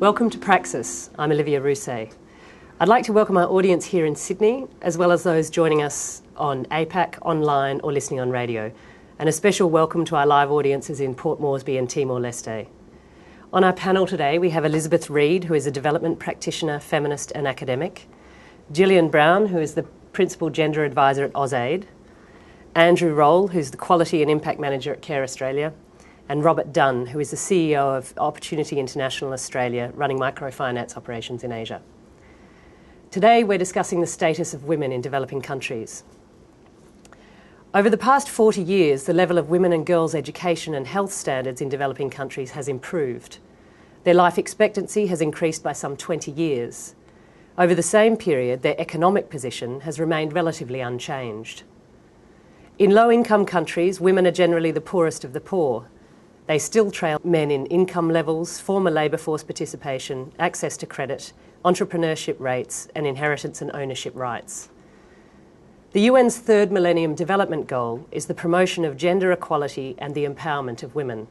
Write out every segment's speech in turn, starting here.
Welcome to Praxis. I'm Olivia Rousset. I'd like to welcome our audience here in Sydney, as well as those joining us on APAC, online or listening on radio, and a special welcome to our live audiences in Port Moresby and Timor-Leste. On our panel today, we have Elizabeth Reid, who is a development practitioner, feminist and academic, Gillian Brown, who is the Principal Gender Advisor at AusAID, Andrew Rowell, who's the Quality and Impact Manager at Care Australia, and Robert Dunn, who is the CEO of Opportunity International Australia, running microfinance operations in Asia. Today, we're discussing the status of women in developing countries. Over the past 40 years, the level of women and girls' education and health standards in developing countries has improved. Their life expectancy has increased by some 20 years. Over the same period, their economic position has remained relatively unchanged. In low-income countries, women are generally the poorest of the poor. They still trail men in income levels, former labour force participation, access to credit, entrepreneurship rates, and inheritance and ownership rights. The UN's third Millennium Development Goal is the promotion of gender equality and the empowerment of women.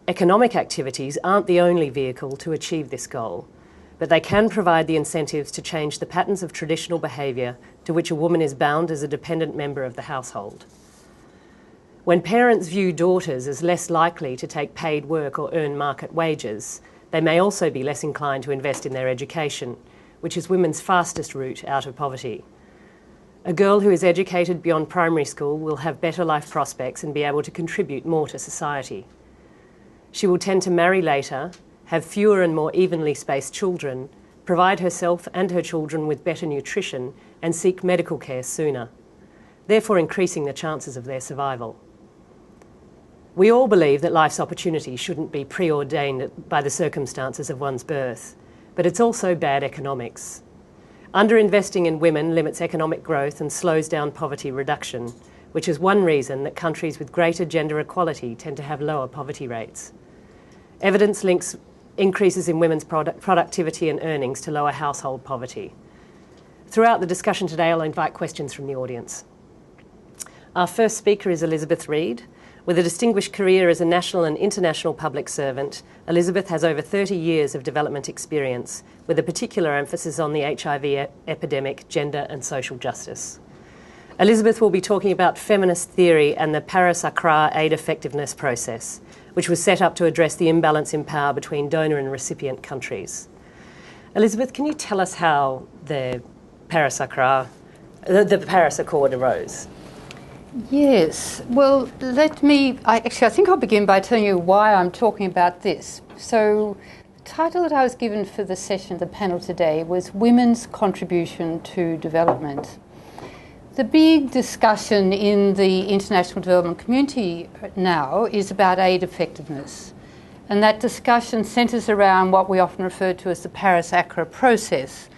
Economic activities aren't the only vehicle to achieve this goal, but they can provide the incentives to change the patterns of traditional behaviour to which a woman is bound as a dependent member of the household. When parents view daughters as less likely to take paid work or earn market wages, they may also be less inclined to invest in their education, which is women's fastest route out of poverty. A girl who is educated beyond primary school will have better life prospects and be able to contribute more to society. She will tend to marry later, have fewer and more evenly spaced children, provide herself and her children with better nutrition, and seek medical care sooner, therefore increasing the chances of their survival. We all believe that life's opportunity shouldn't be preordained by the circumstances of one's birth, but it's also bad economics. Underinvesting in women limits economic growth and slows down poverty reduction, which is one reason that countries with greater gender equality tend to have lower poverty rates. Evidence links increases in women's productivity and earnings to lower household poverty. Throughout the discussion today, I'll invite questions from the audience. Our first speaker is Elizabeth Reid. With a distinguished career as a national and international public servant, Elizabeth has over 30 years of development experience, with a particular emphasis on the HIV epidemic, gender and social justice. Elizabeth will be talking about feminist theory and the Paris-Accra aid effectiveness process, which was set up to address the imbalance in power between donor and recipient countries. Elizabeth, can you tell us how the Paris Accord arose? Yes. Well, I think I'll begin by telling you why I'm talking about this. So the title that I was given for the session, the panel today, was Women's Contribution to Development. The big discussion in the international development community now is about aid effectiveness. And that discussion centres around what we often refer to as the Paris-Accra Process,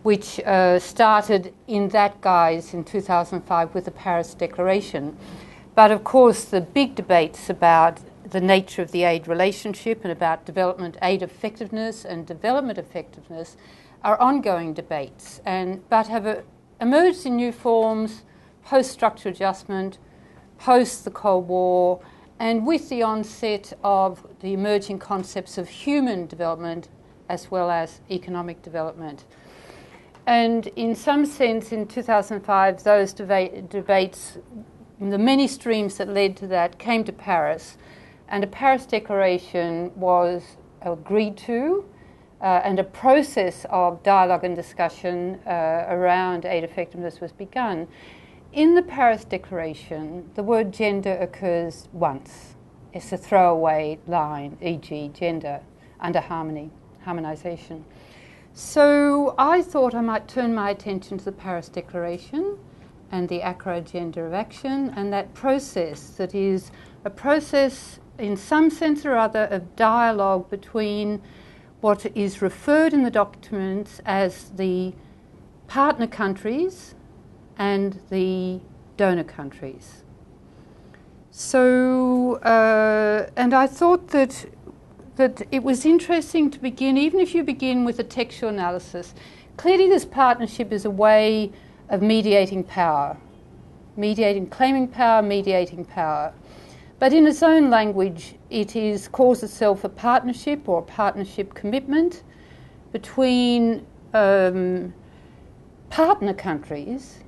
which started in that guise in 2005 with the Paris Declaration. But of course, the big debates about the nature of the aid relationship and about development aid effectiveness and development effectiveness are ongoing debates, but have emerged in new forms post-structural adjustment, post the Cold War, and with the onset of the emerging concepts of human development as well as economic development. And in some sense, in 2005, those debates, the many streams that led to that, came to Paris, and a Paris Declaration was agreed to, and a process of dialogue and discussion around aid effectiveness was begun. In the Paris Declaration, the word gender occurs once. It's a throwaway line, e.g. gender, under harmonisation. So I thought I might turn my attention to the Paris Declaration and the Accra Agenda of Action, and that process that is a process in some sense or other of dialogue between what is referred in the documents as the partner countries and the donor countries. So, and I thought that it was interesting to begin, even if you begin with a textual analysis, clearly this partnership is a way of mediating power, claiming power, mediating power. But in its own language, it calls itself a partnership or a partnership commitment between partner countries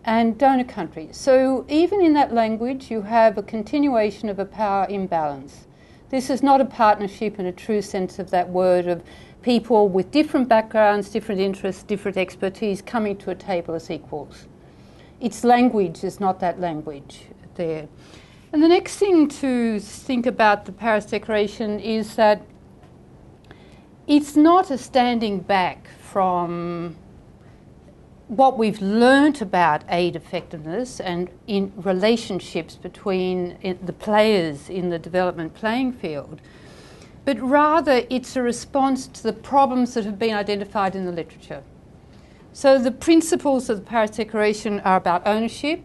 and donor countries. So even in that language, you have a continuation of a power imbalance. This is not a partnership in a true sense of that word, of people with different backgrounds, different interests, different expertise coming to a table as equals. Its language is not that language there. And the next thing to think about the Paris Declaration is that it's not a standing back from what we've learnt about aid effectiveness and in relationships between the players in the development playing field, but rather it's a response to the problems that have been identified in the literature. So the principles of the Paris Declaration are about ownership.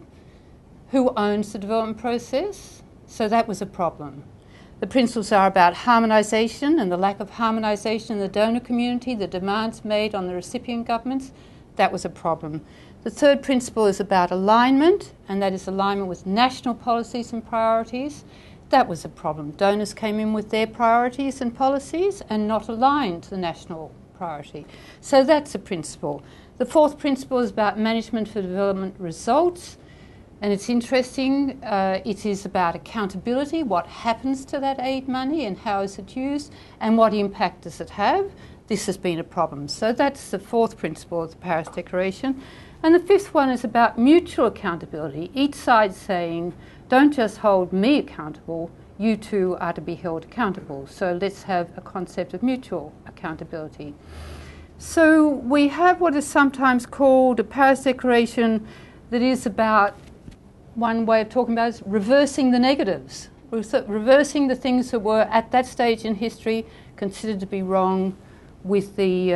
Who owns the development process? So that was a problem. The principles are about harmonisation and the lack of harmonisation in the donor community, the demands made on the recipient governments. That was a problem. The third principle is about alignment, and that is alignment with national policies and priorities. That was a problem. Donors came in with their priorities and policies and not aligned to the national priority. So that's a principle. The fourth principle is about management for development results. And it's interesting, it is about accountability, what happens to that aid money and how is it used and what impact does it have. This has been a problem. So that's the fourth principle of the Paris Declaration. And the fifth one is about mutual accountability. Each side saying, don't just hold me accountable, you two are to be held accountable. So let's have a concept of mutual accountability. So we have what is sometimes called a Paris Declaration that is about, one way of talking about it is reversing the negatives, reversing the things that were at that stage in history considered to be wrong with the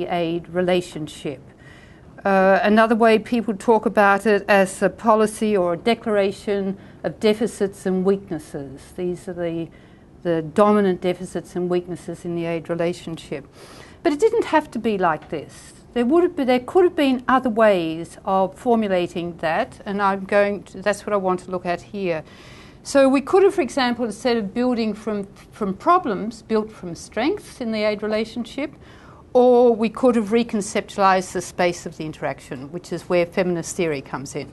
aid relationship. Another way people talk about it as a policy or a declaration of deficits and weaknesses. These are the dominant deficits and weaknesses in the aid relationship. But it didn't have to be like this. There could have been other ways of formulating that, and that's what I want to look at here. So we could have, for example, instead of building from problems, built from strengths in the aid relationship, or we could have reconceptualised the space of the interaction, which is where feminist theory comes in.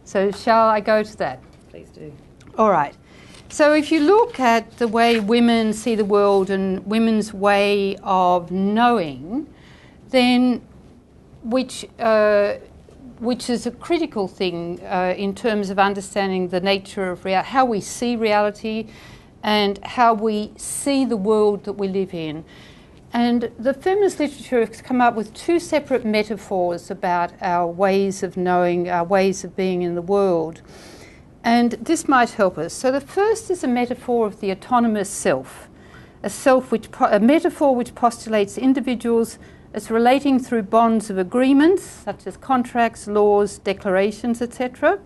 So shall I go to that? Please do. All right. So if you look at the way women see the world and women's way of knowing, then which is a critical thing in terms of understanding the nature of how we see reality and how we see the world that we live in. And the feminist literature has come up with two separate metaphors about our ways of knowing, our ways of being in the world. And this might help us. So the first is a metaphor of the autonomous self, a metaphor which postulates individuals as relating through bonds of agreements, such as contracts, laws, declarations, etc.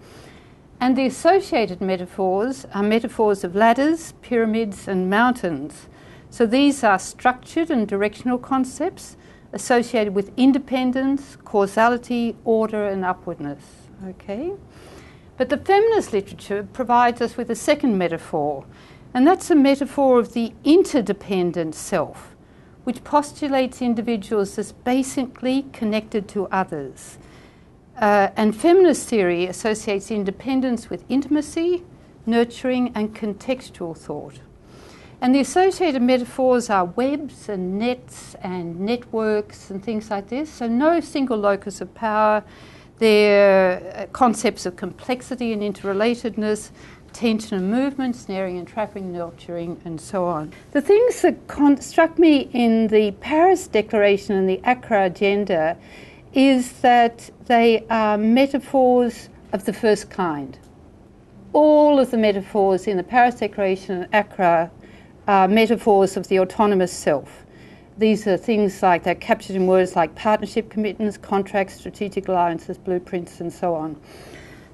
And the associated metaphors are metaphors of ladders, pyramids, and mountains. So these are structured and directional concepts associated with independence, causality, order, and upwardness. Okay? But the feminist literature provides us with a second metaphor, and that's a metaphor of the interdependent self, which postulates individuals as basically connected to others. And feminist theory associates independence with intimacy, nurturing, and contextual thought. And the associated metaphors are webs and nets and networks and things like this. So no single locus of power. They're concepts of complexity and interrelatedness, tension and movement, snaring and trapping, nurturing, and so on. The things that struck me in the Paris Declaration and the Accra Agenda is that they are metaphors of the first kind. All of the metaphors in the Paris Declaration and Accra are metaphors of the autonomous self. These are things like they're captured in words like partnership commitments, contracts, strategic alliances, blueprints, and so on.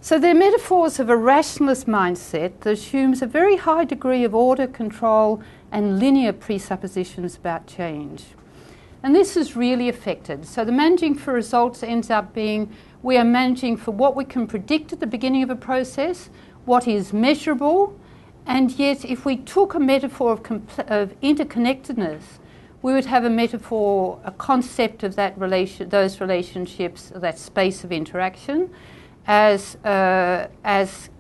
So they're metaphors of a rationalist mindset that assumes a very high degree of order, control, and linear presuppositions about change. And this is really affected. So the managing for results ends up being we are managing for what we can predict at the beginning of a process, what is measurable, And yet, if we took a metaphor of interconnectedness, we would have a metaphor, a concept of that those relationships, that space of interaction, as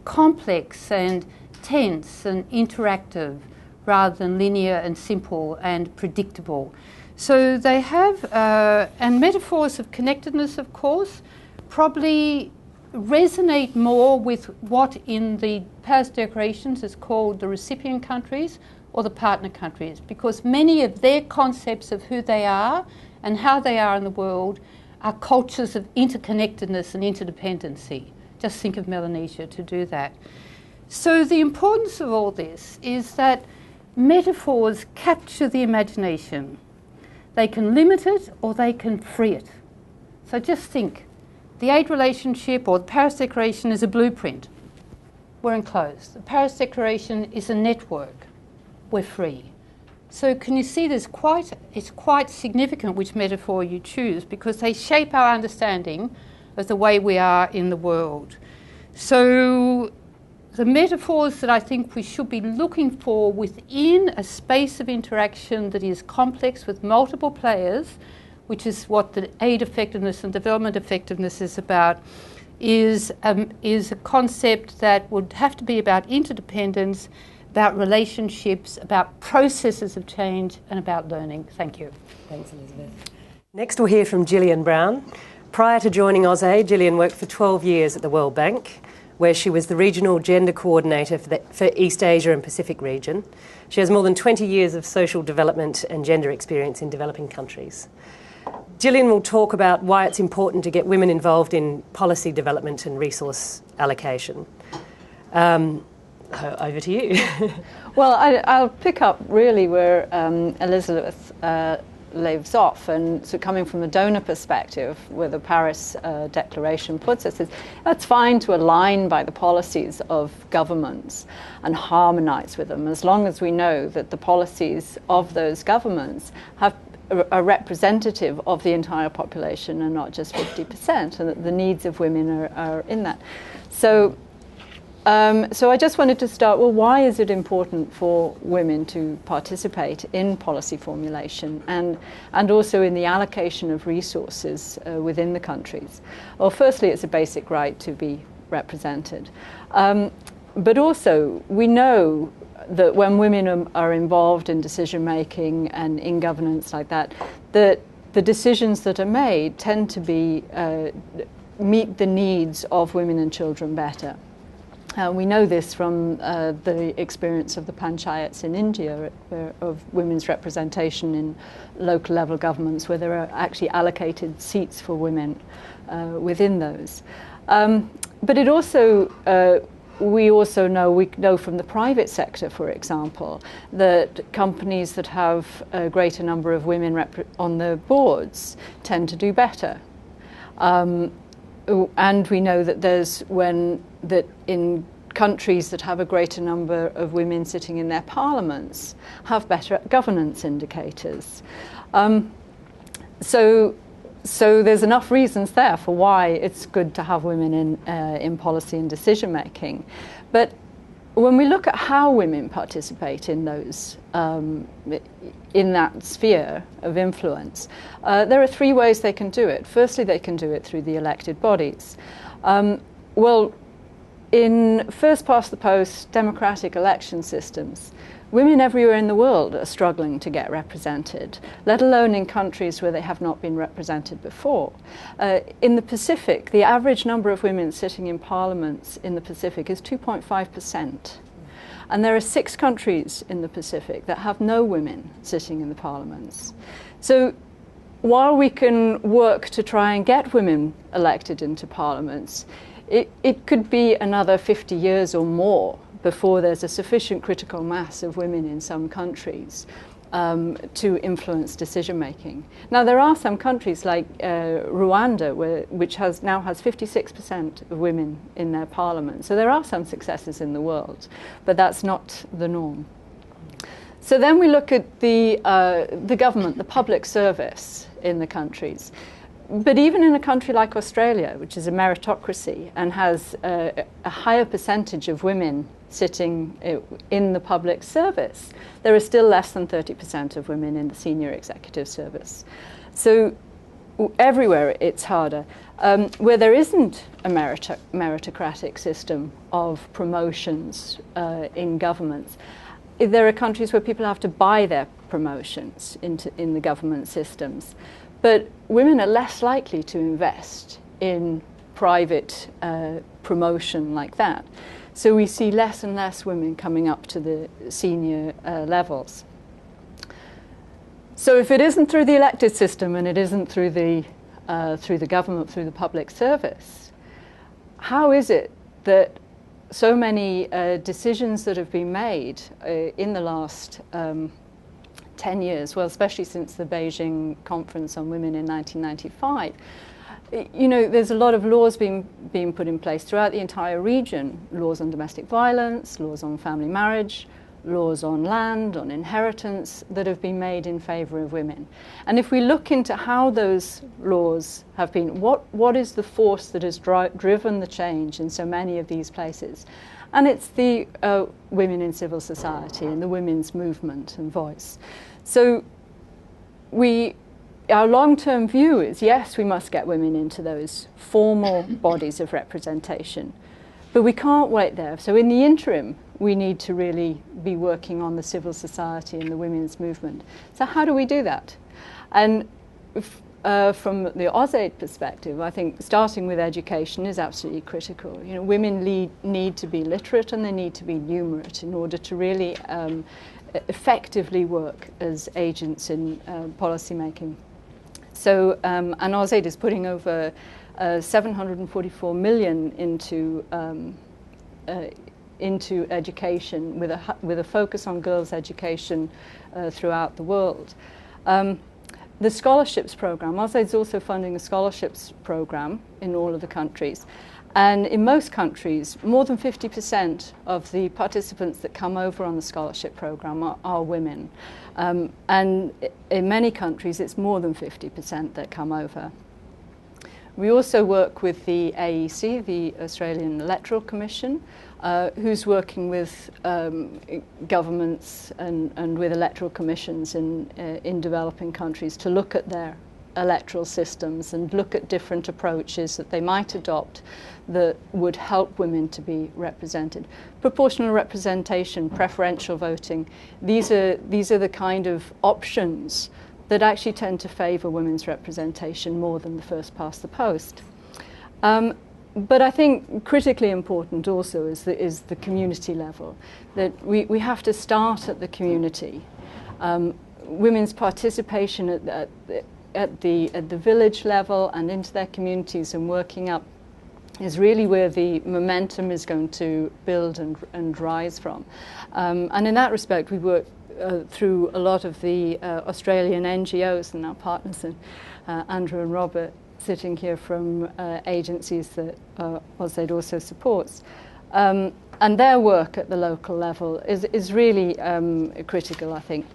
complex and tense and interactive, rather than linear and simple and predictable. So they have, and metaphors of connectedness, of course, probably resonate more with what in the Paris Declarations is called the recipient countries or the partner countries, because many of their concepts of who they are and how they are in the world are cultures of interconnectedness and interdependency. Just think of Melanesia to do that. So the importance of all this is that metaphors capture the imagination. They can limit it or they can free it. So just think, the aid relationship or the Paris Declaration is a blueprint. We're enclosed. The Paris Declaration is a network. We're free. So can you see it's quite significant which metaphor you choose, because they shape our understanding of the way we are in the world. So the metaphors that I think we should be looking for within a space of interaction that is complex with multiple players, which is what the aid effectiveness and development effectiveness is about, is a concept that would have to be about interdependence, about relationships, about processes of change, and about learning. Thank you. Thanks, Elizabeth. Next, we'll hear from Gillian Brown. Prior to joining AusAID, Gillian worked for 12 years at the World Bank, where she was the regional gender coordinator for East Asia and Pacific region. She has more than 20 years of social development and gender experience in developing countries. Gillian will talk about why it's important to get women involved in policy development and resource allocation. Over to you. Well, I'll pick up really where Elizabeth leaves off, and so coming from the donor perspective, where the Paris Declaration puts us, is that's fine to align by the policies of governments and harmonise with them, as long as we know that the policies of those governments are representative of the entire population and not just 50%, and that the needs of women are in that. So I just wanted to start, well, why is it important for women to participate in policy formulation and also in the allocation of resources within the countries? Well, firstly, it's a basic right to be represented. But also, we know that when women are involved in decision making and in governance like that, that the decisions that are made tend to be meet the needs of women and children better. We know this from the experience of the panchayats in India, of women's representation in local level governments, where there are actually allocated seats for women within those. But it also we know from the private sector, for example, that companies that have a greater number of women on the boards tend to do better. And we know that in countries that have a greater number of women sitting in their parliaments have better governance indicators. So there's enough reasons there for why it's good to have women in policy and decision making. But when we look at how women participate in those in that sphere of influence, there are three ways they can do it. Firstly, they can do it through the elected bodies. In first past the post democratic election systems, women everywhere in the world are struggling to get represented, let alone in countries where they have not been represented before. In the Pacific, the average number of women sitting in parliaments in the Pacific is 2.5%. And there are 6 countries in the Pacific that have no women sitting in the parliaments. So while we can work to try and get women elected into parliaments, it could be another 50 years or more before there's a sufficient critical mass of women in some countries to influence decision making. Now, there are some countries like Rwanda, which now has 56% of women in their parliament. So there are some successes in the world, but that's not the norm. So then we look at the government, the public service in the countries. But even in a country like Australia, which is a meritocracy and has a higher percentage of women sitting in the public service, there are still less than 30% of women in the senior executive service. So everywhere it's harder. Where there isn't a meritocratic system of promotions in governments, there are countries where people have to buy their promotions in the government systems. But women are less likely to invest in private promotion like that. So we see less and less women coming up to the senior levels. So if it isn't through the elected system and it isn't through the government, through the public service, how is it that so many decisions that have been made in the last 10 years, well, especially since the Beijing Conference on Women in 1995, there's a lot of laws being put in place throughout the entire region, laws on domestic violence, laws on family marriage, laws on land, on inheritance, that have been made in favour of women. And if we look into how those laws have been, what is the force that has driven the change in so many of these places? And it's the women in civil society and the women's movement and voice. So our long-term view is, yes, we must get women into those formal bodies of representation, but we can't wait there. So in the interim, we need to really be working on the civil society and the women's movement. So how do we do that? And from the AusAID perspective, I think starting with education is absolutely critical. Women need to be literate and they need to be numerate in order to really effectively work as agents in policy making. So, and AusAID is putting over 744 million into education with a focus on girls' education throughout the world. The scholarships program, AusAID is also funding a scholarships program in all of the countries. And in most countries, more than 50% of the participants that come over on the scholarship program are women. And in many countries, it's more than 50% that come over. We also work with the AEC, the Australian Electoral Commission, who's working with governments and with electoral commissions in developing countries to look at their electoral systems and look at different approaches that they might adopt that would help women to be represented. Proportional representation, preferential voting, these are the kind of options that actually tend to favour women's representation more than the first past the post. But I think critically important also is the community level, that we have to start at the community. Women's participation at the village level and into their communities and working up is really where the momentum is going to build and rise from. And in that respect, we work through a lot of the Australian NGOs and our partners, Andrew and Robert, sitting here from agencies that AusAID also supports. And their work at the local level is really critical, I think.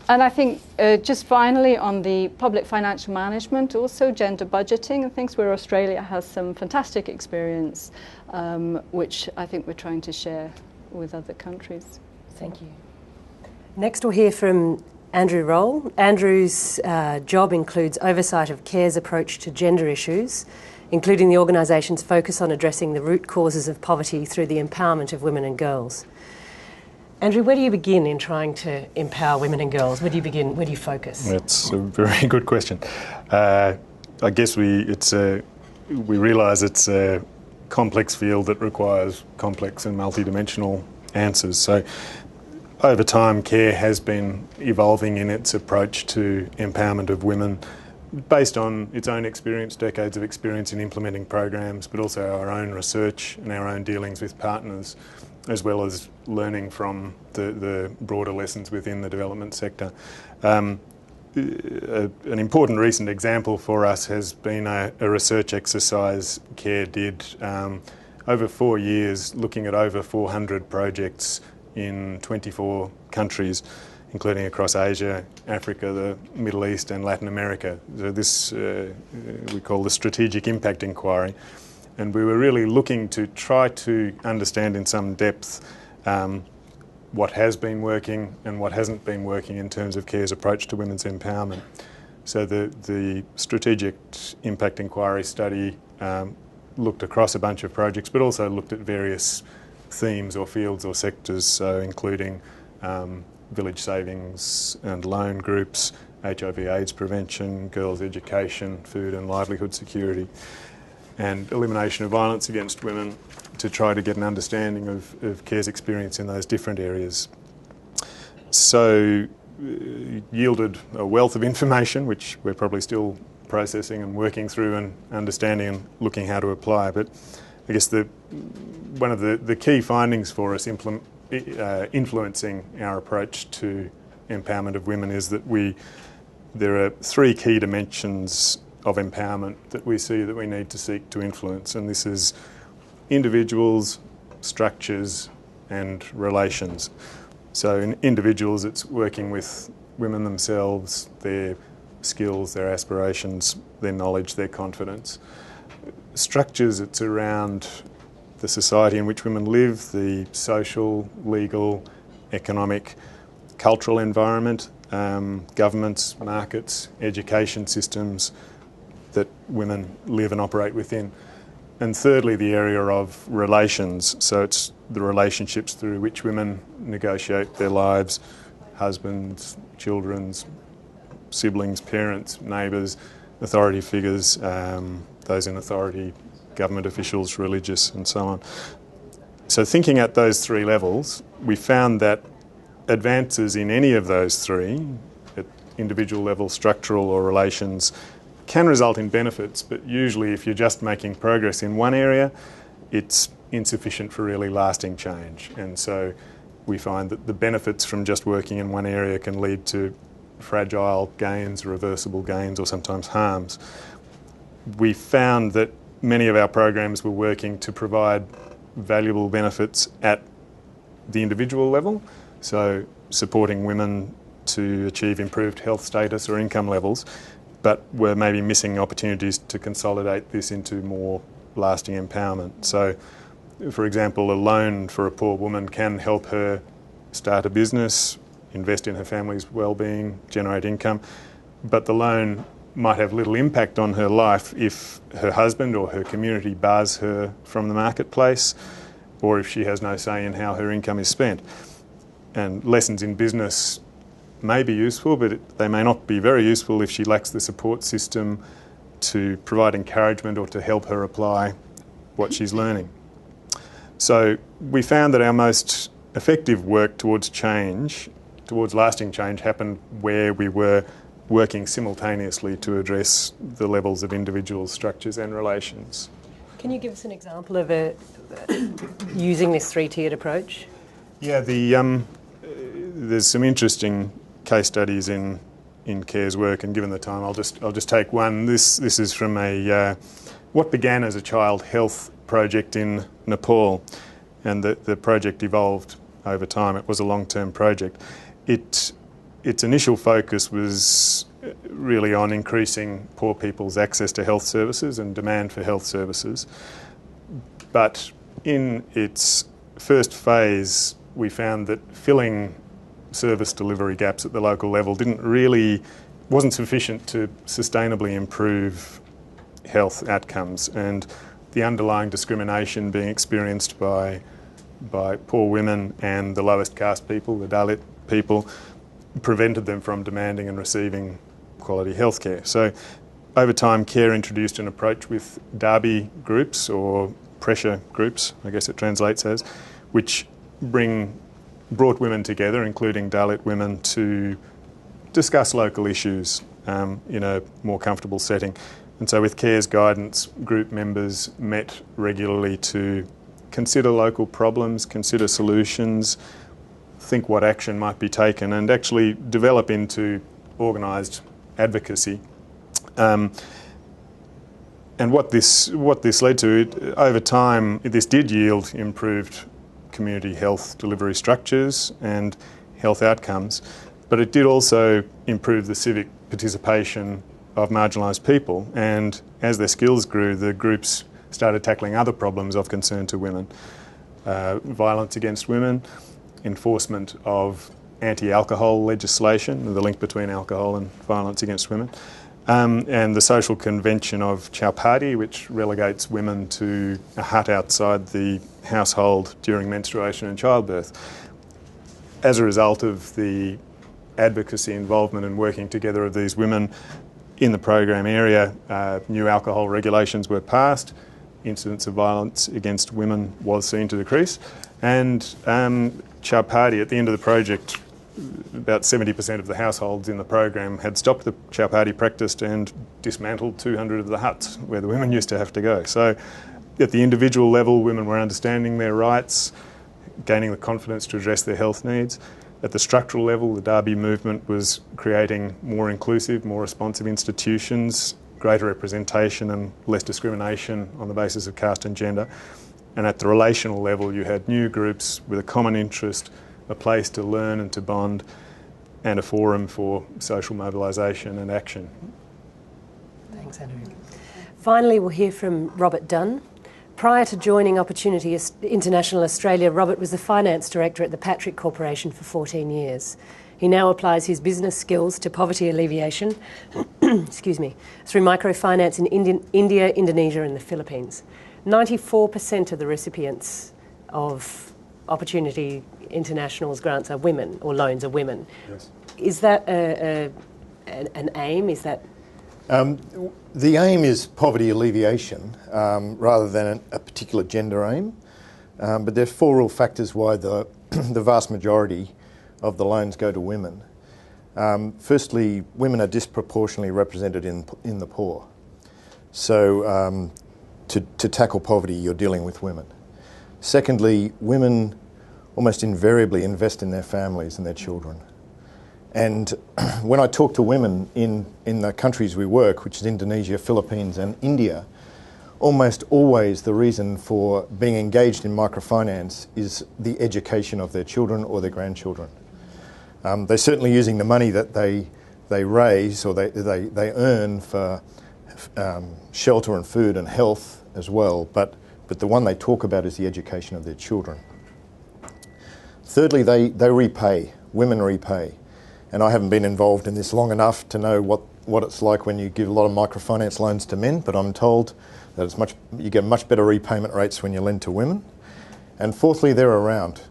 And I think just finally on the public financial management, also gender budgeting and things where Australia has some fantastic experience, which I think we're trying to share with other countries. Thank you. Next we'll hear from Andrew Rowell. Andrew's job includes oversight of CARE's approach to gender issues, including the organisation's focus on addressing the root causes of poverty through the empowerment of women and girls. Andrew, where do you begin in trying to empower women and girls? Where do you begin? Where do you focus? That's a very good question. I guess we realise it's a complex field that requires complex and multidimensional answers. So over time, CARE has been evolving in its approach to empowerment of women based on its own experience, decades of experience in implementing programs, but also our own research and our own dealings with partners, as well as learning from the broader lessons within the development sector. An important recent example for us has been a research exercise CARE did over 4 years, looking at over 400 projects in 24 countries, including across Asia, Africa, the Middle East and Latin America. So this we call the Strategic Impact Inquiry. And we were really looking to try to understand in some depth what has been working and what hasn't been working in terms of CARE's approach to women's empowerment. So the Strategic Impact Inquiry study looked across a bunch of projects, but also looked at various themes or fields or sectors, so including village savings and loan groups, HIV/AIDS prevention, girls' education, food and livelihood security, and elimination of violence against women, to try to get an understanding of CARE's experience in those different areas. So yielded a wealth of information, which we're probably still processing and working through and understanding and looking how to apply. But I guess one of the key findings for us influencing our approach to empowerment of women is that there are three key dimensions of empowerment that we see that we need to seek to influence, and this is individuals, structures and relations. So in individuals, it's working with women themselves, their skills, their aspirations, their knowledge, their confidence. Structures, it's around the society in which women live, the social, legal, economic, cultural environment, governments, markets, education systems that women live and operate within. And thirdly, the area of relations. So it's the relationships through which women negotiate their lives, husbands, children's, siblings, parents, neighbours, authority figures, those in authority, government officials, religious and so on. So thinking at those three levels, we found that advances in any of those three, at individual level, structural or relations, can result in benefits, but usually if you're just making progress in one area, it's insufficient for really lasting change. And so we find that the benefits from just working in one area can lead to fragile gains, reversible gains, or sometimes harms. We found that many of our programs were working to provide valuable benefits at the individual level, so supporting women to achieve improved health status or income levels, but we're maybe missing opportunities to consolidate this into more lasting empowerment. So, for example, a loan for a poor woman can help her start a business, invest in her family's well-being, generate income, but the loan might have little impact on her life if her husband or her community bars her from the marketplace, or if she has no say in how her income is spent. And lessons in business may be useful, but they may not be very useful if she lacks the support system to provide encouragement or to help her apply what she's learning. So we found that our most effective work towards change, towards lasting change, happened where we were working simultaneously to address the levels of individual structures and relations. Can you give us an example of using this three-tiered approach? Yeah, there's some interesting case studies in CARE's work, and given the time, I'll just take one. This is from what began as a child health project in Nepal, and the project evolved over time. It was a long-term project. Its initial focus was really on increasing poor people's access to health services and demand for health services. But in its first phase, we found that filling service delivery gaps at the local level wasn't sufficient to sustainably improve health outcomes, and the underlying discrimination being experienced by poor women and the lowest caste people, the Dalit people, prevented them from demanding and receiving quality healthcare. So over time, CARE introduced an approach with derby groups, or pressure groups, I guess it translates as, which brought women together, including Dalit women, to discuss local issues in a more comfortable setting. And so with CARE's guidance, group members met regularly to consider local problems, consider solutions, think what action might be taken, and actually develop into organised advocacy. And what this led to, over time, this did yield improved community health delivery structures and health outcomes. But it did also improve the civic participation of marginalised people, and as their skills grew, the groups started tackling other problems of concern to women. Violence against women, enforcement of anti-alcohol legislation, the link between alcohol and violence against women, and the social convention of chowpatty, which relegates women to a hut outside the household during menstruation and childbirth. As a result of the advocacy, involvement and working together of these women in the program area, new alcohol regulations were passed, incidents of violence against women was seen to decrease, and chowpatty, at the end of the project, about 70% of the households in the program had stopped the chowpatty practice and dismantled 200 of the huts where the women used to have to go. So at the individual level, women were understanding their rights, gaining the confidence to address their health needs. At the structural level, the Derby movement was creating more inclusive, more responsive institutions, greater representation and less discrimination on the basis of caste and gender. And at the relational level, you had new groups with a common interest, a place to learn and to bond, and a forum for social mobilisation and action. Thanks, Andrew. Finally, we'll hear from Robert Dunn. Prior to joining Opportunity International Australia, Robert was the Finance Director at the Patrick Corporation for 14 years. He now applies his business skills to poverty alleviation excuse me, through microfinance in India, Indonesia and the Philippines. 94% of the recipients of Opportunity International's grants are women, or loans are women. Yes. Is that an aim? Is that... The aim is poverty alleviation rather than a particular gender aim. But there are four real factors why the vast majority of the loans go to women. Firstly, women are disproportionately represented in the poor. So to tackle poverty, you're dealing with women. Secondly, women almost invariably invest in their families and their children. And when I talk to women in the countries we work, which is Indonesia, Philippines and India, almost always the reason for being engaged in microfinance is the education of their children or their grandchildren. They're certainly using the money that they raise or they earn for shelter and food and health as well, but the one they talk about is the education of their children. Thirdly, they repay. Women repay. And I haven't been involved in this long enough to know what it's like when you give a lot of microfinance loans to men, but I'm told that you get much better repayment rates when you lend to women. And fourthly, they're around.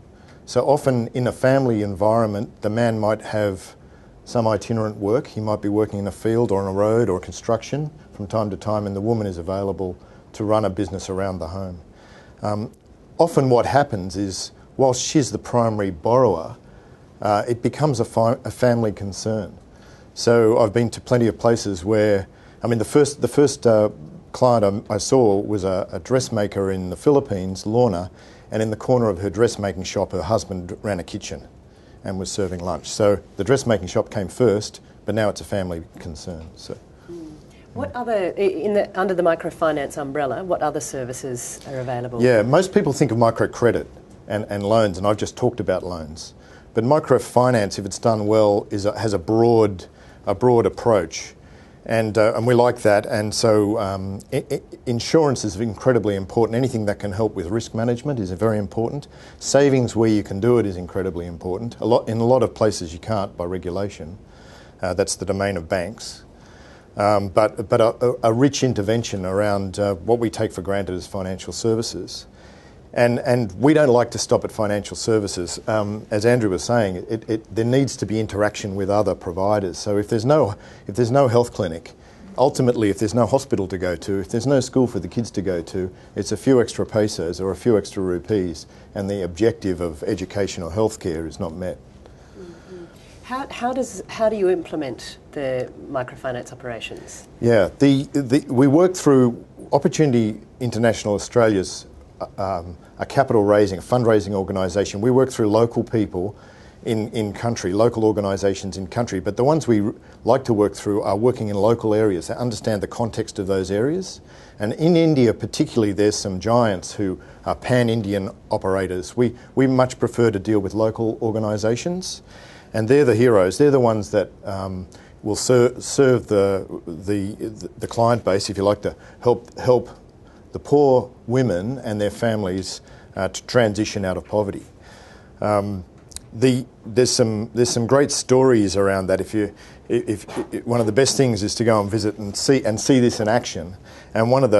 So often in a family environment, the man might have some itinerant work. He might be working in a field or on a road or construction from time to time, and the woman is available to run a business around the home. Often what happens is, whilst she's the primary borrower, it becomes a family concern. So I've been to plenty of places where, the first client I saw was a dressmaker in the Philippines, Lorna, and in the corner of her dressmaking shop, her husband ran a kitchen and was serving lunch. So the dressmaking shop came first, but now it's a family concern. So. What other, under the microfinance umbrella, what other services are available? Yeah, most people think of microcredit and loans, and I've just talked about loans. But microfinance, if it's done well, has a broad approach, and we like that. And so insurance is incredibly important. Anything that can help with risk management is very important. Savings where you can do it is incredibly important. In a lot of places you can't by regulation. That's the domain of banks. But a rich intervention around what we take for granted as financial services. And we don't like to stop at financial services. As Andrew was saying, there needs to be interaction with other providers. So if there's no health clinic, ultimately if there's no hospital to go to, if there's no school for the kids to go to, it's a few extra pesos or a few extra rupees, and the objective of education or healthcare is not met. Mm-hmm. How do you implement the microfinance operations? Yeah, we work through Opportunity International Australia's a capital raising, a fundraising organisation. We work through local people in country, local organisations in country, but the ones we like to work through are working in local areas. They understand the context of those areas. And in India particularly, there's some giants who are pan-Indian operators. We much prefer to deal with local organisations. And they're the heroes. They're the ones that will serve the client base, if you like, to help the poor women and their families to transition out of poverty. There's some great stories around that. If one of the best things is to go and visit and see this in action. And one of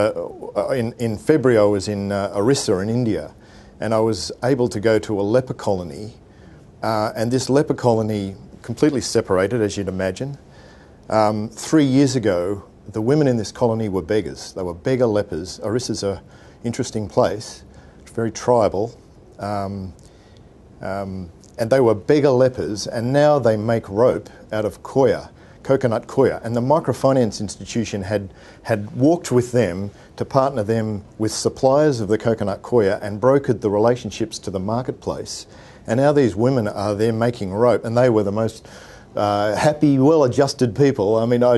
in February I was in Orissa in India, and I was able to go to a leper colony, and this leper colony completely separated, as you'd imagine. 3 years ago, the women in this colony were beggars. They were beggar lepers. Orissa's an interesting place. It's very tribal. And they were beggar lepers, and now they make rope out of coir, coconut coir. And the microfinance institution had walked with them to partner them with suppliers of the coconut coir and brokered the relationships to the marketplace. And now these women are there making rope, and they were the most happy, well-adjusted people. I mean, I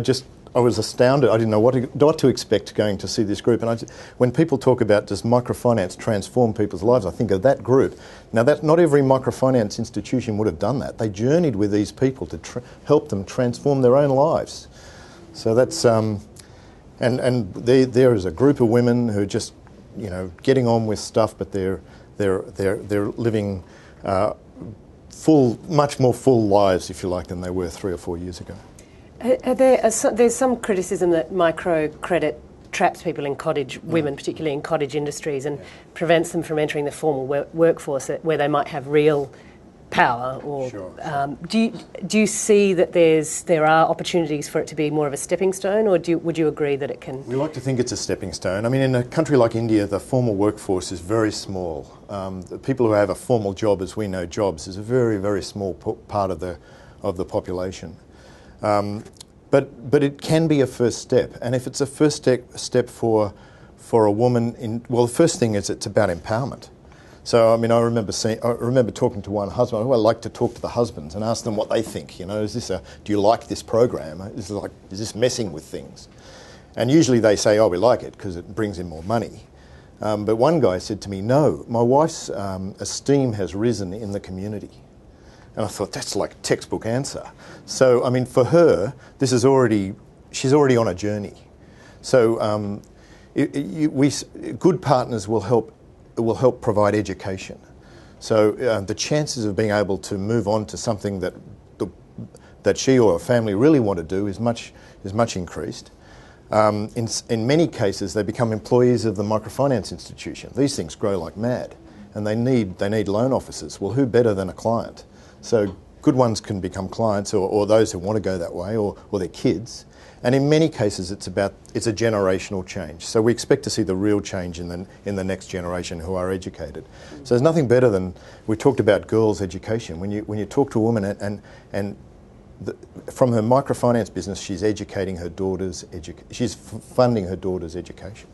was astounded. I didn't know what to expect going to see this group. And when people talk about does microfinance transform people's lives, I think of that group. Now, not every microfinance institution would have done that. They journeyed with these people to help them transform their own lives. So that's and there is a group of women who are just getting on with stuff, but they're living much more full lives, if you like, than they were 3 or 4 years ago. There's some criticism that microcredit traps people in women, particularly in cottage industries, and prevents them from entering the formal workforce where they might have real power. Or Sure. Do you see that there are opportunities for it to be more of a stepping stone, or would you agree that it can? We like to think it's a stepping stone. I mean, in a country like India, the formal workforce is very small. The people who have a formal job, as we know jobs, is a very, very small part of the population. But it can be a first step, and if it's a first step for a woman, the first thing is it's about empowerment. So I mean, I remember talking to one husband. I like to talk to the husbands and ask them what they think. Do you like this program? Is this messing with things? And usually they say, oh, we like it because it brings in more money. But one guy said to me, no, my wife's esteem has risen in the community. And I thought, that's like a textbook answer. So, I mean, for her, she's already on a journey. So good partners will help provide education. So the chances of being able to move on to something that she or her family really want to do is much increased. In many cases, they become employees of the microfinance institution. These things grow like mad, and they need loan officers. Well, who better than a client? So good ones can become clients, or those who want to go that way, or their kids. And in many cases, it's a generational change. So we expect to see the real change in the next generation who are educated. So there's nothing better than, we talked about girls' education. When you talk to a woman and from her microfinance business, she's educating her daughters. She's funding her daughter's education.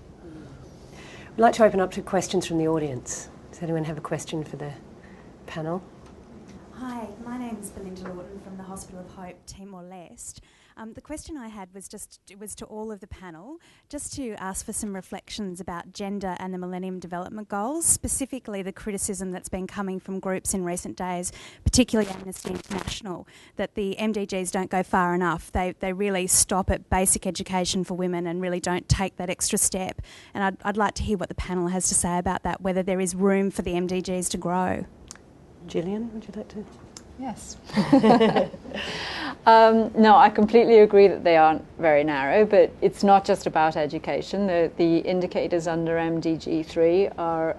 I'd like to open up to questions from the audience. Does anyone have a question for the panel? Hi, my name is Belinda Lawton from the Hospital of Hope, TimorLeste. The question I had was to all of the panel, just to ask for some reflections about gender and the Millennium Development Goals, specifically the criticism that's been coming from groups in recent days, particularly Amnesty International, that the MDGs don't go far enough. They really stop at basic education for women and really don't take that extra step. And I'd like to hear what the panel has to say about that, whether there is room for the MDGs to grow. Gillian, would you like to? Yes. No, I completely agree that they aren't very narrow, but it's not just about education. The indicators under MDG 3 are,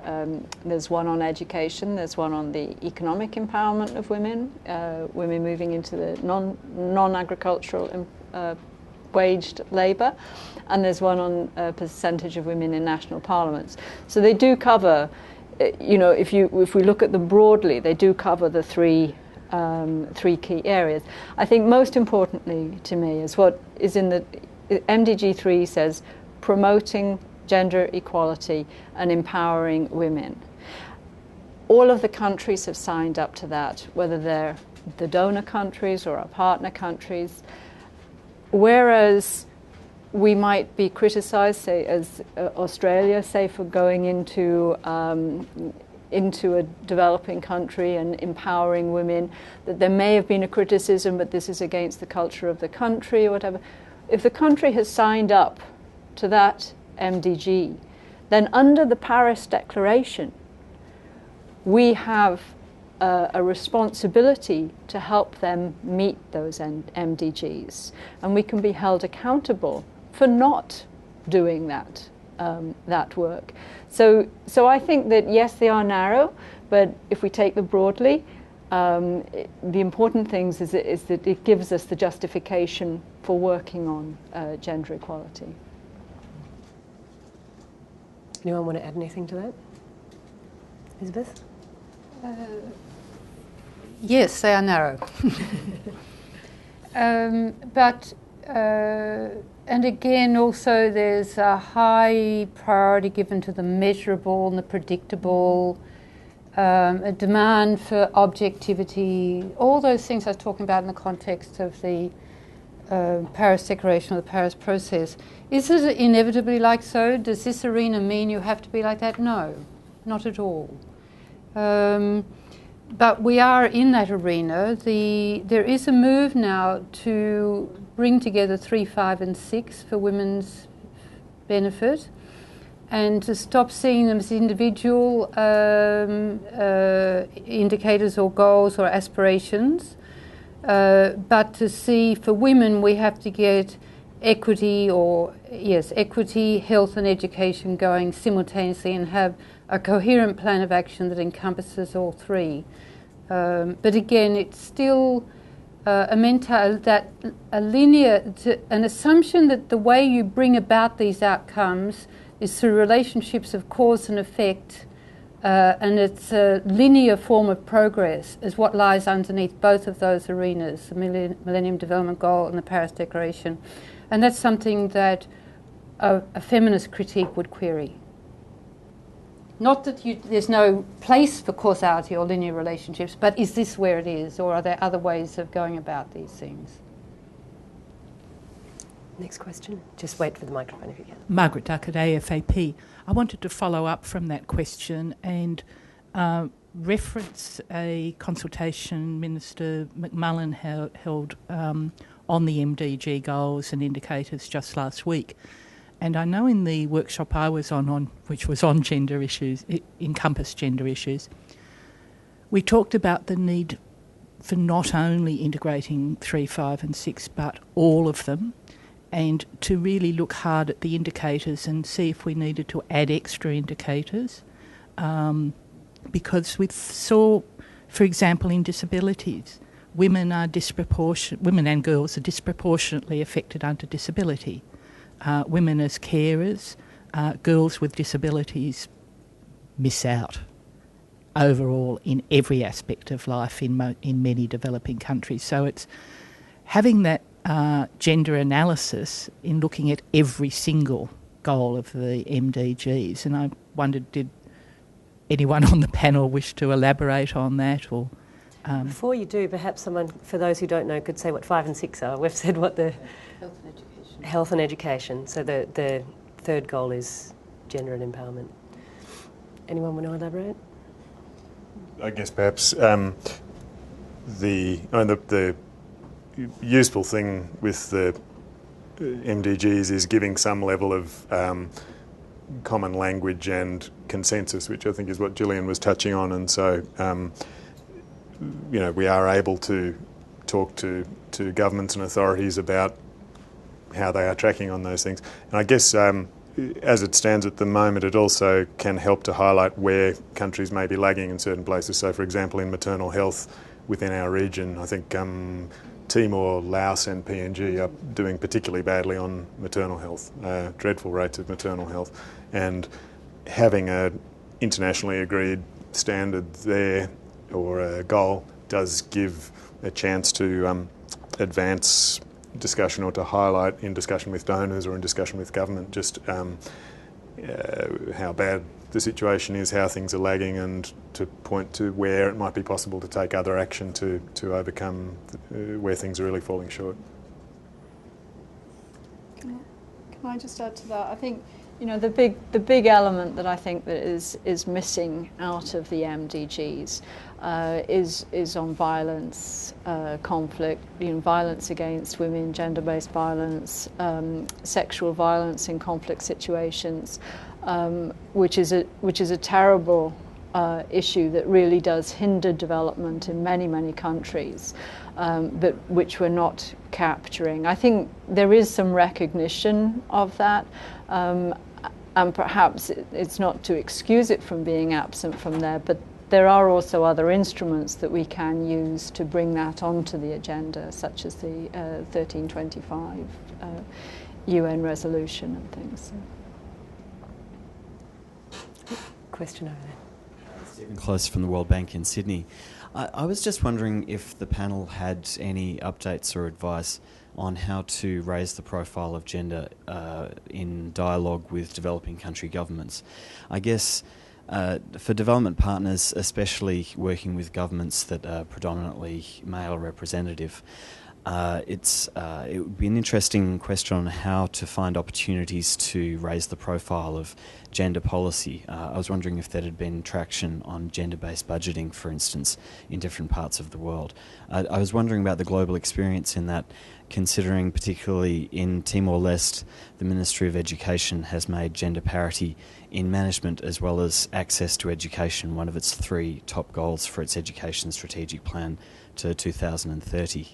there's one on education, there's one on the economic empowerment of women, women moving into the non-agricultural waged labour, and there's one on percentage of women in national parliaments. So they do cover, if we look at them broadly, they do cover the three key areas. I think most importantly to me is what is in the MDG 3 says, promoting gender equality and empowering women. All of the countries have signed up to that, whether they're the donor countries or our partner countries, whereas we might be criticised, say, as Australia, say, for going into into a developing country and empowering women, that there may have been a criticism, but this is against the culture of the country or whatever. If the country has signed up to that MDG, then under the Paris Declaration, we have a responsibility to help them meet those MDGs, and we can be held accountable for not doing that work. So I think that yes, they are narrow, but if we take them broadly, the important things is that it gives us the justification for working on gender equality. Anyone want to add anything to that? Elizabeth? Yes, they are narrow. And again, also there's a high priority given to the measurable and the predictable, a demand for objectivity, all those things I was talking about in the context of the Paris Declaration or the Paris Process. Is it inevitably like so? Does this arena mean you have to be like that? No, not at all. But we are in that arena. There is a move now to bring together 3, 5 and 6 for women's benefit, and to stop seeing them as individual indicators or goals or aspirations, but to see for women we have to get equity, health and education going simultaneously and have a coherent plan of action that encompasses all three. But again, it's still an assumption that the way you bring about these outcomes is through relationships of cause and effect, and it's a linear form of progress is what lies underneath both of those arenas, the Millennium Development Goal and the Paris Declaration. And that's something that a feminist critique would query. Not that there's no place for causality or linear relationships, but is this where it is, or are there other ways of going about these things? Next question. Just wait for the microphone if you can. Margaret Duckett, AFAP. I wanted to follow up from that question and reference a consultation Minister McMullen held on the MDG goals and indicators just last week. And I know in the workshop I was on which was on gender issues, it encompassed gender issues, we talked about the need for not only integrating 3, 5 and 6, but all of them, and to really look hard at the indicators and see if we needed to add extra indicators. Because we saw, for example, in disabilities, women and girls are disproportionately affected under disability. Women as carers, girls with disabilities miss out overall in every aspect of life in many developing countries. So it's having that gender analysis in looking at every single goal of the MDGs. And I wondered, did anyone on the panel wish to elaborate on that? Or before you do, perhaps someone, for those who don't know, could say what 5 and 6 are. We've said what the health and education. So the third goal is gender and empowerment. Anyone want to elaborate? I guess perhaps the useful thing with the MDGs is giving some level of common language and consensus, which I think is what Gillian was touching on. And so, we are able to talk to governments and authorities about how they are tracking on those things. And I guess as it stands at the moment, it also can help to highlight where countries may be lagging in certain places. So, for example, in maternal health within our region, I think Timor, Laos and PNG are doing particularly badly on maternal health, dreadful rates of maternal health. And having an internationally agreed standard there or a goal does give a chance to advance discussion or to highlight in discussion with donors or in discussion with government just how bad the situation is, how things are lagging, and to point to where it might be possible to take other action to overcome where things are really falling short. Can I just add to that? I think, You know, the big element that I think that is missing out of the MDGs is on violence, conflict, violence against women, gender-based violence, sexual violence in conflict situations, which is a terrible issue that really does hinder development in many countries, but which we're not capturing. I think there is some recognition of that. And perhaps it's not to excuse it from being absent from there, but there are also other instruments that we can use to bring that onto the agenda, such as the 1325 UN resolution and things. Question over there. Stephen Close from the World Bank in Sydney. I was just wondering if the panel had any updates or advice on how to raise the profile of gender in dialogue with developing country governments. I guess for development partners, especially working with governments that are predominantly male representative, it would be an interesting question on how to find opportunities to raise the profile of gender policy. I was wondering if there had been traction on gender-based budgeting, for instance, in different parts of the world. I was wondering about the global experience in that, considering particularly in Timor-Leste, the Ministry of Education has made gender parity in management as well as access to education one of its 3 top goals for its education strategic plan to 2030.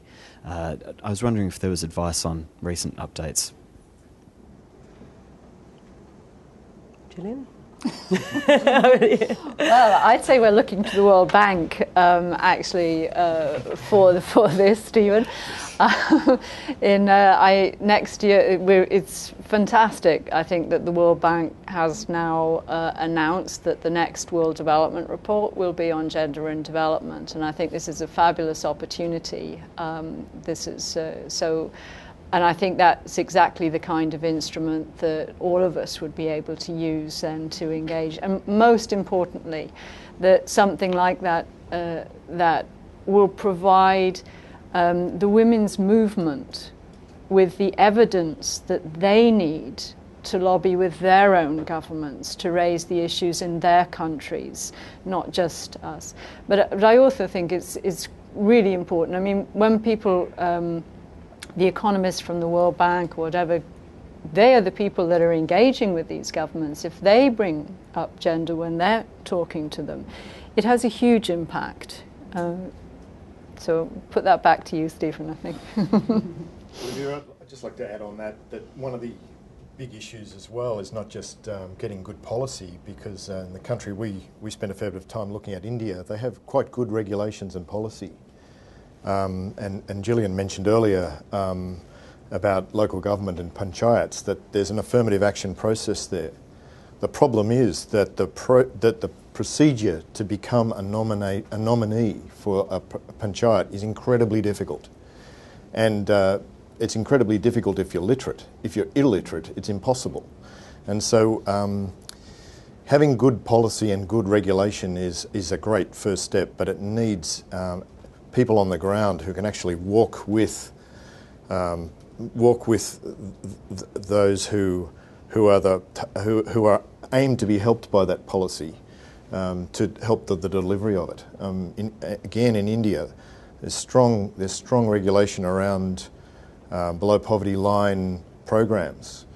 I was wondering if there was advice on recent updates. Gillian? Well, I'd say we're looking to the World Bank actually for this, Stephen. Next year, it's fantastic. I think that the World Bank has now announced that the next World Development Report will be on gender and development, and I think this is a fabulous opportunity. And I think that's exactly the kind of instrument that all of us would be able to use and to engage. And most importantly, that something like that that will provide the women's movement with the evidence that they need to lobby with their own governments to raise the issues in their countries, not just us. But I also think it's really important. I mean, when people the economists from the World Bank or whatever, they are the people that are engaging with these governments. If they bring up gender when they're talking to them, it has a huge impact. So put that back to you, Stephen, I think. Olivia, I'd just like to add on that one of the big issues as well is not just getting good policy, because in the country we spend a fair bit of time looking at, India, they have quite good regulations and policy. And Gillian mentioned earlier about local government and panchayats, that there's an affirmative action process there. The problem is that the procedure to become a nominee for a panchayat is incredibly difficult. And it's incredibly difficult if you're literate. If you're illiterate, it's impossible. And so having good policy and good regulation is a great first step, but it needs people on the ground who can actually walk with those who are aimed to be helped by that policy, to help the delivery of it. Again, in India, there's strong regulation around below poverty line programs,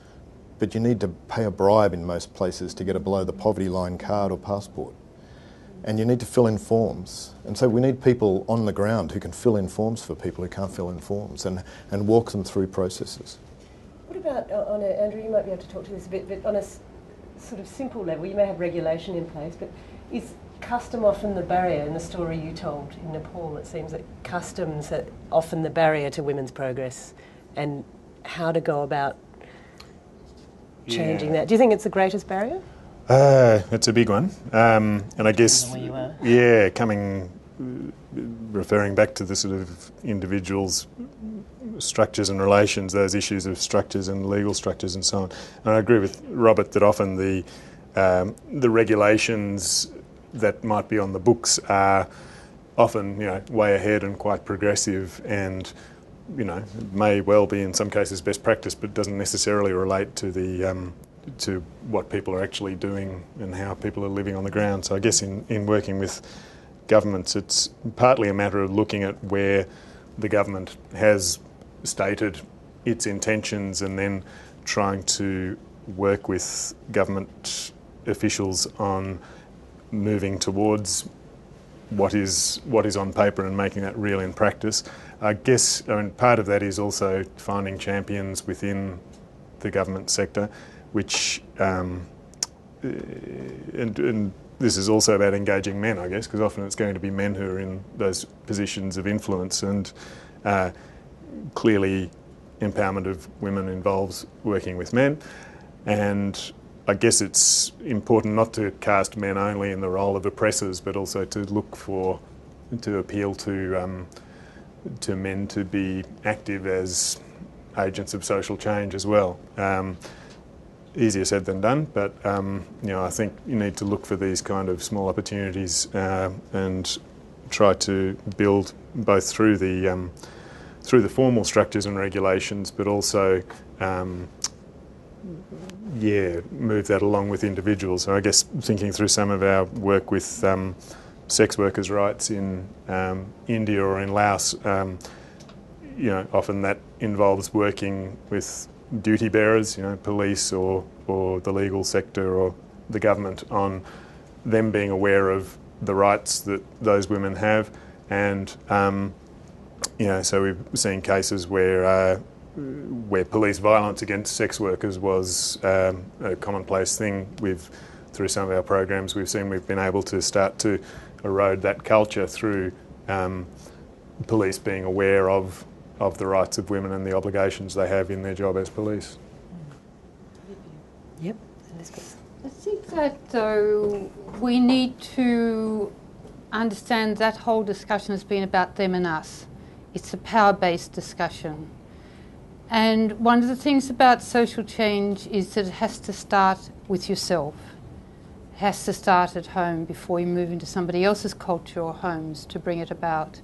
but you need to pay a bribe in most places to get a below the poverty line card or passport. And you need to fill in forms. And so we need people on the ground who can fill in forms for people who can't fill in forms and walk them through processes. What about, Andrew, you might be able to talk to this a bit, but on a sort of simple level, you may have regulation in place, but is custom often the barrier? In the story you told in Nepal, it seems that customs are often the barrier to women's progress, and how to go about changing that. Do you think it's the greatest barrier? It's a big one, and I guess, referring back to the sort of individuals' structures and relations, those issues of structures and legal structures and so on. And I agree with Robert that often the regulations that might be on the books are often, way ahead and quite progressive, and may well be in some cases best practice, but doesn't necessarily relate to the what people are actually doing and how people are living on the ground. So I guess in working with governments, it's partly a matter of looking at where the government has stated its intentions and then trying to work with government officials on moving towards what is on paper and making that real in practice. I guess part of that is also finding champions within the government sector, which and this is also about engaging men, I guess, because often it's going to be men who are in those positions of influence, and clearly empowerment of women involves working with men. And I guess it's important not to cast men only in the role of oppressors, but also to look to appeal to men to be active as agents of social change as well. Easier said than done, but I think you need to look for these kind of small opportunities and try to build both through the formal structures and regulations, but also move that along with individuals. So I guess thinking through some of our work with sex workers' rights in India or in Laos, often that involves working with duty bearers, police or the legal sector or the government, on them being aware of the rights that those women have. And so we've seen cases where police violence against sex workers was a commonplace thing. Through some of our programs, we've been able to start to erode that culture through police being aware of the rights of women and the obligations they have in their job as police. Yep, Elizabeth. I think that, though, we need to understand that whole discussion has been about them and us. It's a power-based discussion. And one of the things about social change is that it has to start with yourself. It has to start at home before you move into somebody else's culture or homes to bring it about.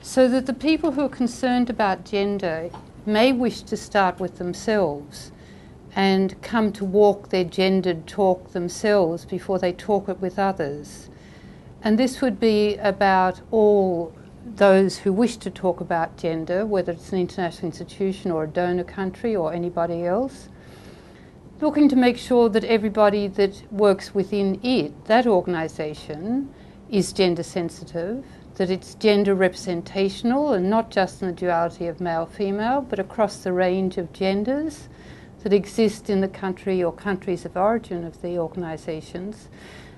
So that the people who are concerned about gender may wish to start with themselves and come to walk their gendered talk themselves before they talk it with others. And this would be about all those who wish to talk about gender, whether it's an international institution or a donor country or anybody else, looking to make sure that everybody that works within that organisation, is gender sensitive, that it's gender representational and not just in the duality of male-female, but across the range of genders that exist in the country or countries of origin of the organisations.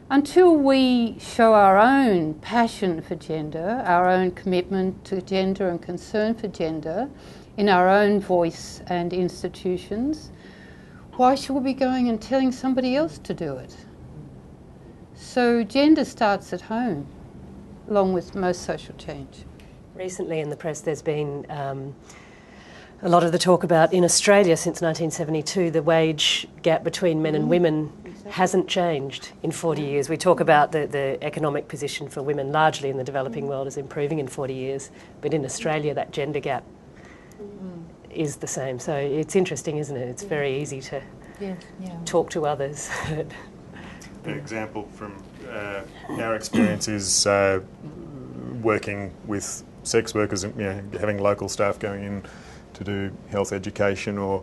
Until we show our own passion for gender, our own commitment to gender and concern for gender in our own voice and institutions, why should we be going and telling somebody else to do it? So gender starts at home, along with most social change. Recently in the press there's been a lot of the talk about, in Australia since 1972, the wage gap between men and women hasn't changed in 40 years. We talk about the economic position for women largely in the developing world is improving in 40 years, but in Australia that gender gap is the same. So it's interesting, isn't it? It's very easy to talk to others. An example from our experience is working with sex workers, having local staff going in to do health education or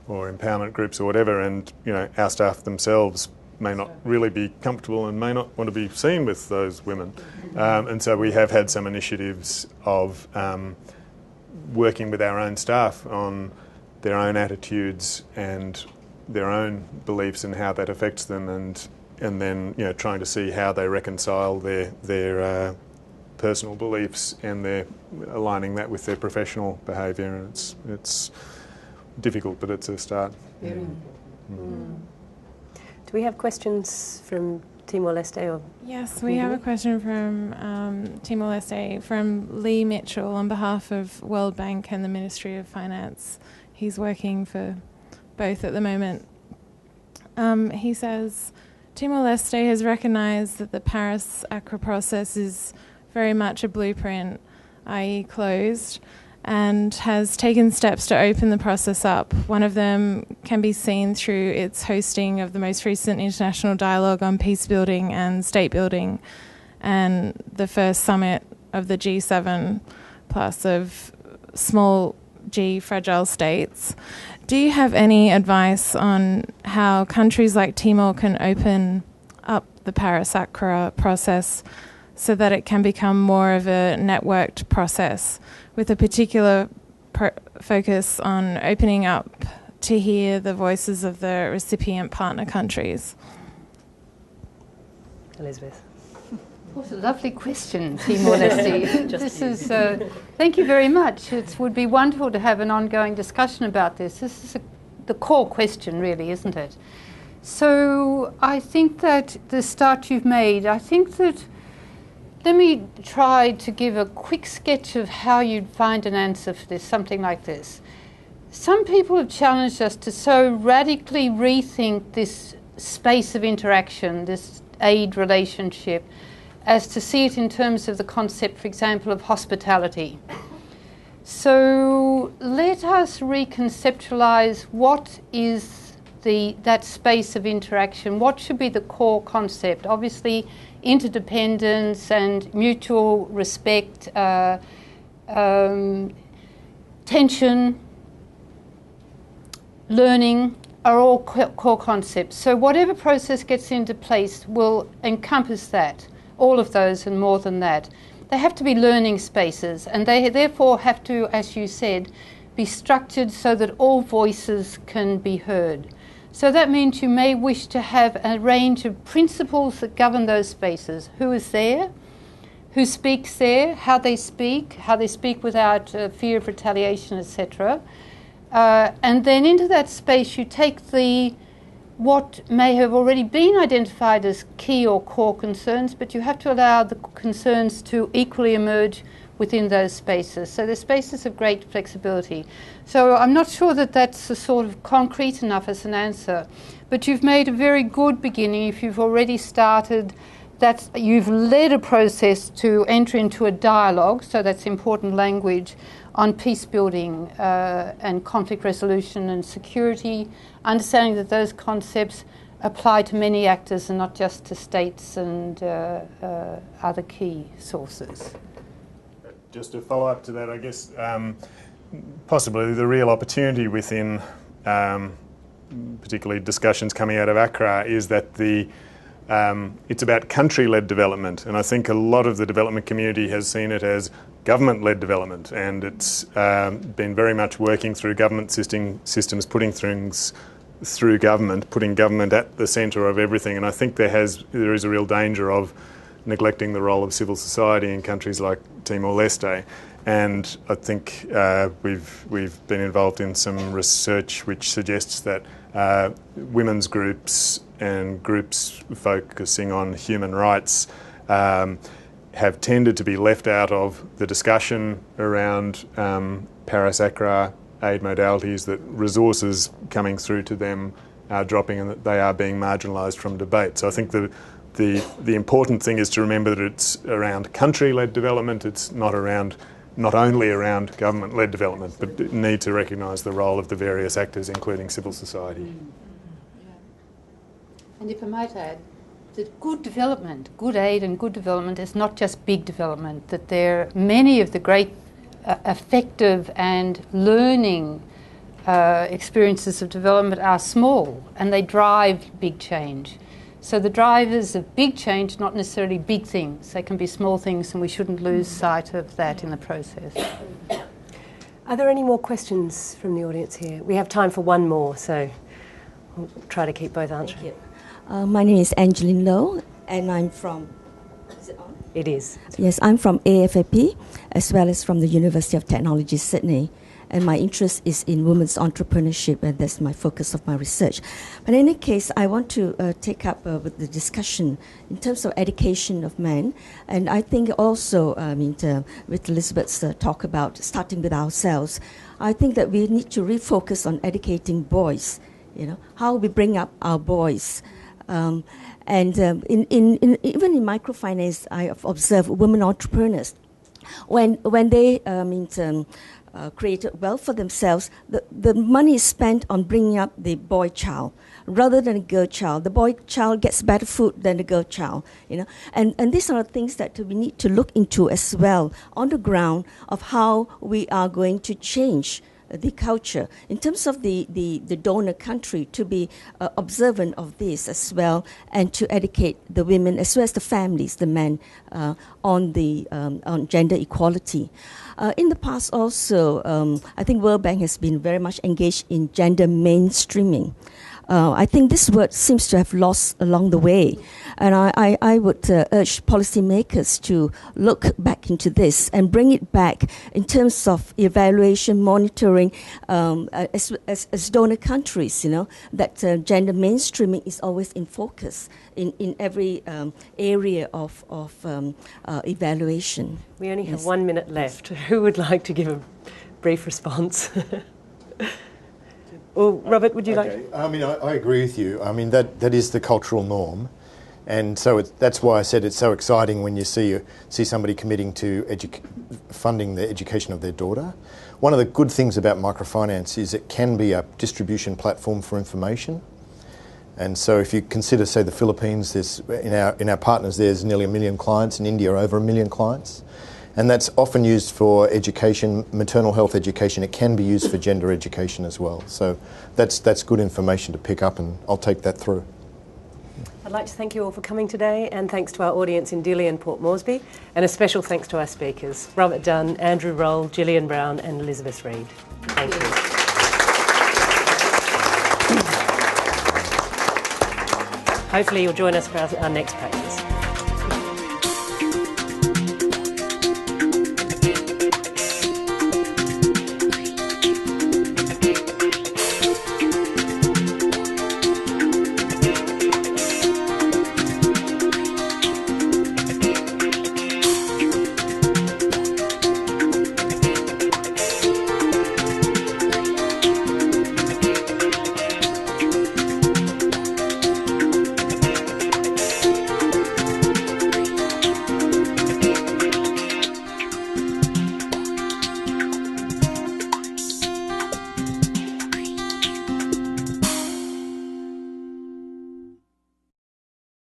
empowerment groups or whatever, and our staff themselves may not really be comfortable and may not want to be seen with those women. And so we have had some initiatives of working with our own staff on their own attitudes and their own beliefs and how that affects them, and then trying to see how they reconcile their personal beliefs and they're aligning that with their professional behaviour. And it's difficult, but it's a start. Do we have questions from Timor-Leste? Yes, we have a question from Timor-Leste, from Lee Mitchell on behalf of World Bank and the Ministry of Finance. He's working for both at the moment. He says, Timor-Leste has recognised that the Paris Accra Process is very much a blueprint, i.e. closed, and has taken steps to open the process up. One of them can be seen through its hosting of the most recent international dialogue on peace building and state building, and the first summit of the G7 plus of small G fragile states. Do you have any advice on how countries like Timor can open up the Paris-Accra process so that it can become more of a networked process, with a particular focus on opening up to hear the voices of the recipient partner countries? Elizabeth. What a lovely question, Timor-Leste. This is, thank you very much. It would be wonderful to have an ongoing discussion about this. This is the core question, really, isn't it? So I think that the start you've made, I think that, let me try to give a quick sketch of how you'd find an answer for this, something like this. Some people have challenged us to so radically rethink this space of interaction, this aid relationship, as to see it in terms of the concept, for example, of hospitality. So let us reconceptualize what is that space of interaction. What should be the core concept? Obviously, interdependence and mutual respect, tension, learning are all core concepts. So whatever process gets into place will encompass that, all of those and more than that. They have to be learning spaces, and they therefore have to, as you said, be structured so that all voices can be heard. So that means you may wish to have a range of principles that govern those spaces. Who is there? Who speaks there? How they speak without fear of retaliation, etc. And then into that space you take what may have already been identified as key or core concerns, but you have to allow the concerns to equally emerge within those spaces. So they're spaces of great flexibility. So I'm not sure that that's a sort of concrete enough as an answer, but you've made a very good beginning if you've already started that, you've led a process to enter into a dialogue, so that's important language, on peace building and conflict resolution and security, understanding that those concepts apply to many actors and not just to states and other key sources. Just to follow up to that, I guess possibly the real opportunity within particularly discussions coming out of Accra is that it's about country-led development, and I think a lot of the development community has seen it as government-led development, and it's been very much working through government systems, putting things through government, putting government at the centre of everything, and I think there is a real danger of neglecting the role of civil society in countries like Timor-Leste. And I think we've been involved in some research which suggests that women's groups and groups focusing on human rights have tended to be left out of the discussion around Paris-Accra aid modalities, that resources coming through to them are dropping and that they are being marginalised from debate. So I think the important thing is to remember that it's around country-led development. It's not only around government-led development, but need to recognise the role of the various actors, including civil society. And if I might add, that good development, good aid and good development is not just big development, that many of the great effective and learning experiences of development are small and they drive big change. So the drivers of big change, not necessarily big things. They can be small things, and we shouldn't lose sight of that in the process. Are there any more questions from the audience here? We have time for one more, so we'll try to keep both answering. My name is Angeline Lowe, and I'm from... Is it on? It is. Yes, I'm from AFAP, as well as from the University of Technology, Sydney. And my interest is in women's entrepreneurship, and that's my focus of my research. But in any case, I want to take up with the discussion in terms of education of men. And I think also, with Elizabeth's talk about starting with ourselves, I think that we need to refocus on educating boys, how we bring up our boys. And even in microfinance, I have observed women entrepreneurs. When they created wealth for themselves, the money is spent on bringing up the boy child rather than a girl child. The boy child gets better food than the girl child, and these are things that we need to look into as well on the ground of how we are going to change the culture in terms of the donor country to be observant of this as well, and to educate the women as well as the families, the men, on gender equality. In the past also, I think World Bank has been very much engaged in gender mainstreaming. I think this word seems to have lost along the way. And I would urge policymakers to look back into this and bring it back in terms of evaluation, monitoring, as donor countries, that gender mainstreaming is always in focus in every area of evaluation. We only have 1 minute left. Who would like to give a brief response? Well, Robert, would you like? I mean, I agree with you. I mean, that is the cultural norm, and so that's why I said it's so exciting when you see somebody committing to funding the education of their daughter. One of the good things about microfinance is it can be a distribution platform for information, and so if you consider, say, the Philippines, in our partners there's nearly 1 million clients. In India, over 1 million clients. And that's often used for education, maternal health education. It can be used for gender education as well. So that's good information to pick up, and I'll take that through. I'd like to thank you all for coming today, and thanks to our audience in Dili and Port Moresby, and a special thanks to our speakers, Robert Dunn, Andrew Rowell, Gillian Brown and Elizabeth Reid. Thank you. Hopefully you'll join us for our next practice.